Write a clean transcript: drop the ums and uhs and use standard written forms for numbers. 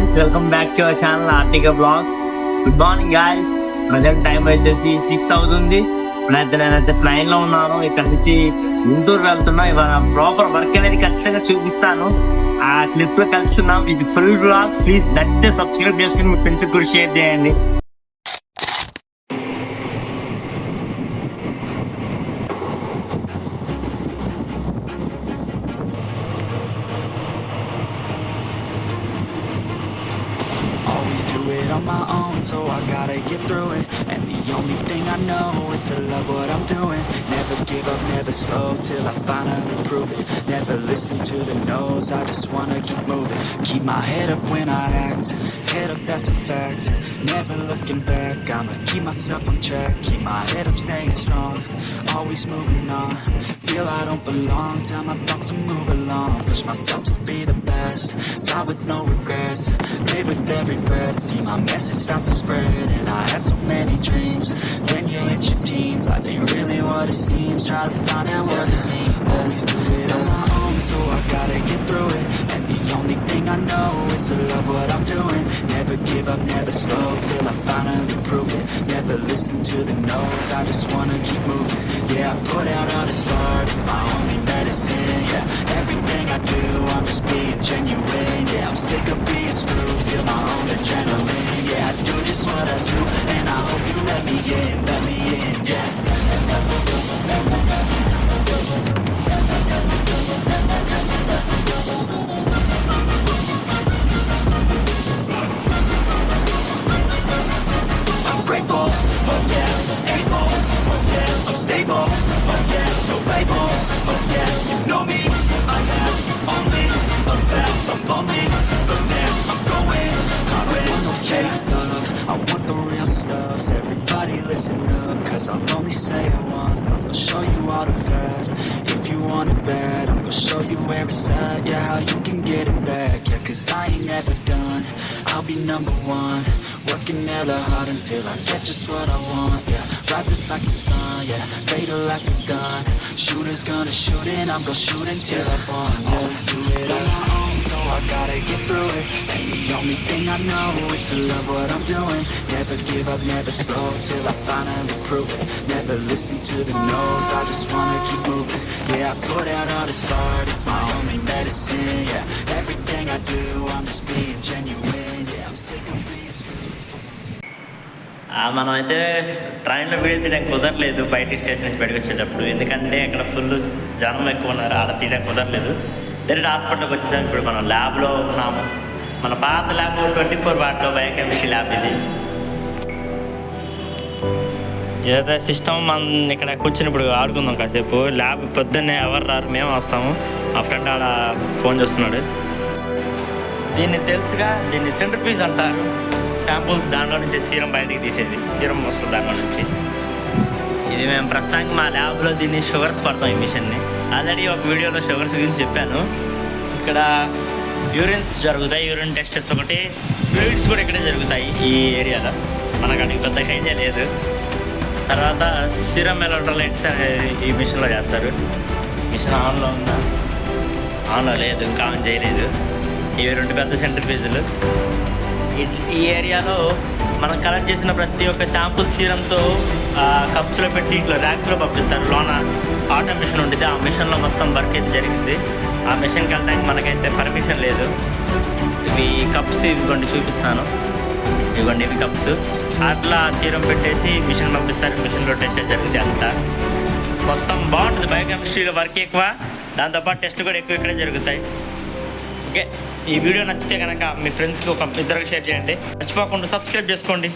Friends, welcome back to our channel Artika blogs. Good morning guys. Present time వచ్చేసి 6 అవుతుంది. నేనైతే plain లో ఉన్నాను. ఇక్కడ నుంచి గుంటూరు వెళ్తున్నా. ఇవాళ ప్రాపర్ వర్క్ అనేది ఖచ్చితంగా చూపిస్తాను. ఆ క్లిప్ లో కలుసుకుందాం. ఇది ఫుల్ బ్లాగ్. ప్లీజ్ నచ్చితే సబ్స్క్రైబ్ చేసుకుని మీ ఫ్రెండ్స్ కూడా షేర్ చేయండి. Always do it on my own, so I gotta get through it. And the only thing I know is to love what I'm doing. Never give up, never slow, till I finally prove it. Never listen to the no's, I just wanna keep moving. Keep my head up when I act, head up, that's a fact. Never looking back, I'ma keep myself on track. Keep my head up, staying strong, always moving on. Feel I don't belong, tell my thoughts to move along. Push myself to be the best, die with no regrets. Live with every breath, see my message start to spread. And I had so many dreams. When you hit your teens, life ain't really what it seems. Try to find out what it means. Always do it on my own, so I gotta get through it. And the only thing I know is to love what I'm doing. Never give up, never slow, till I finally prove it. Never listen to the no's, I just wanna keep moving. Yeah, I put out all this art, it's my only medicine. Yeah, everything I do, I'm just being genuine. Yeah, I'm sick of being screwed, feel my own adrenaline. Yeah, I do just what I do, and I hope you let me in, yeah. I'm grateful, oh yeah, able, oh yeah, I'm stable, oh yeah, no label, oh yeah, you know me, I have only a path, I'm lonely, but damn, I'm going to win. I want no fake love, I want the real stuff. Everybody listen up, cause I'll only say it once. I'm gonna show you all the path, if you want it bad. I'm gonna show you where it's at, yeah, how you can get it back. Yeah, cause I ain't never done, I'll be number one. Working hella hard until I get just what I want, yeah. Rises like the sun, yeah, fatal like a gun. Shooters gonna shoot and I'm gonna shoot until I fall, yeah. Always do it on my own, so I gotta get through it. And the only thing I know is to love what I'm doing. Never give up, never slow, till I finally prove it. Never listen to the no's, I just wanna keep moving. Yeah, I put out all this art, it's my only medicine. Yeah, everything I do, I'm just being genuine. Yeah, I'm sick of being మనం అయితే ట్రైన్లో video తీయడం కుదరలేదు బయట station నుంచి బయటకు వచ్చేటప్పుడు. ఎందుకంటే అక్కడ ఫుల్ జనం ఎక్కువ ఉన్నారు, ఆడ తీయడం కుదరలేదు. డైరెక్ట్ హాస్పిటల్కి వచ్చేసాము. ఇప్పుడు మనం ల్యాబ్లో ఉన్నాము. మన పాత ల్యాబ్ 24 వాట్లో బయోకెమిస్ట్రీ ల్యాబ్ ఇది. ఏదైతే సిస్టమ్ మన ఇక్కడ కూర్చొని ఇప్పుడు ఆడుకుందాం కాసేపు. ల్యాబ్ పొద్దున్నే ఎవరు రారు, మేము వస్తాము. మా ఫ్రెండ్ ఆడ ఫోన్ చేస్తున్నాడు. దీన్ని తెలుసుగా, దీన్ని సెంట్రిఫ్యూజ్ అంటారు. శాంపుల్స్ దాంట్లో నుంచి సీరం బయటికి తీసేది, సీరం వస్తుంది దాంట్లో నుంచి. ఇది మేము ప్రస్తుతానికి మా ల్యాబ్లో దీన్ని షుగర్స్ పడతాం, ఈ మిషన్ని. ఆల్రెడీ ఒక వీడియోలో షుగర్స్ గురించి చెప్పాను. ఇక్కడ యూరిన్స్ జరుగుతాయి, యూరిన్ టెస్టెస్ ఒకటి, ఫ్లూయిడ్స్ కూడా ఇక్కడే జరుగుతాయి ఈ ఏరియాలో. మనకు అడిగి పెద్ద ఐడియా లేదు. తర్వాత సీరం ఎలక్ట్రోలైట్స్ అనేది ఈ మిషన్లో చేస్తారు. మిషన్ ఆన్లో ఉందా? ఆన్లో లేదు, ఇంకా ఆన్ చేయలేదు. ఇవి 2 పెద్ద సెంట్రిఫ్యూజులు. ఈ ఏరియాలో మనం కలెక్ట్ చేసిన ప్రతి ఒక్క శాంపుల్ సీరంతో కప్స్లో పెట్టి ఇట్లా ర్యాక్స్లో పంపిస్తారు. లోన ఆటోమేషన్ ఉంటుంది, ఆ మిషన్లో మొత్తం వర్క్ అయితే జరిగింది. ఆ మిషన్కి వెళ్ళడానికి మనకైతే పర్మిషన్ లేదు. ఇవి కప్స్, ఇవ్వండి చూపిస్తాను. ఇవ్వండి ఇవి కప్స్. అట్లా సీరం పెట్టేసి మిషన్ పంపిస్తారు, మిషన్లో టెస్ట్ జరిగింది. అంతా మొత్తం బాగుంటుంది. బయోకెమిస్ట్రీలో వర్క్ ఎక్కువ, దాంతోపాటు టెస్ట్లు కూడా ఎక్కువ ఇక్కడే జరుగుతాయి. ఓకే, ఈ వీడియో నచ్చితే కనుక మీ ఫ్రెండ్స్కి ఒక ఇద్దరికి షేర్ చేయండి. మర్చిపోకుండా సబ్స్క్రైబ్ చేసుకోండి.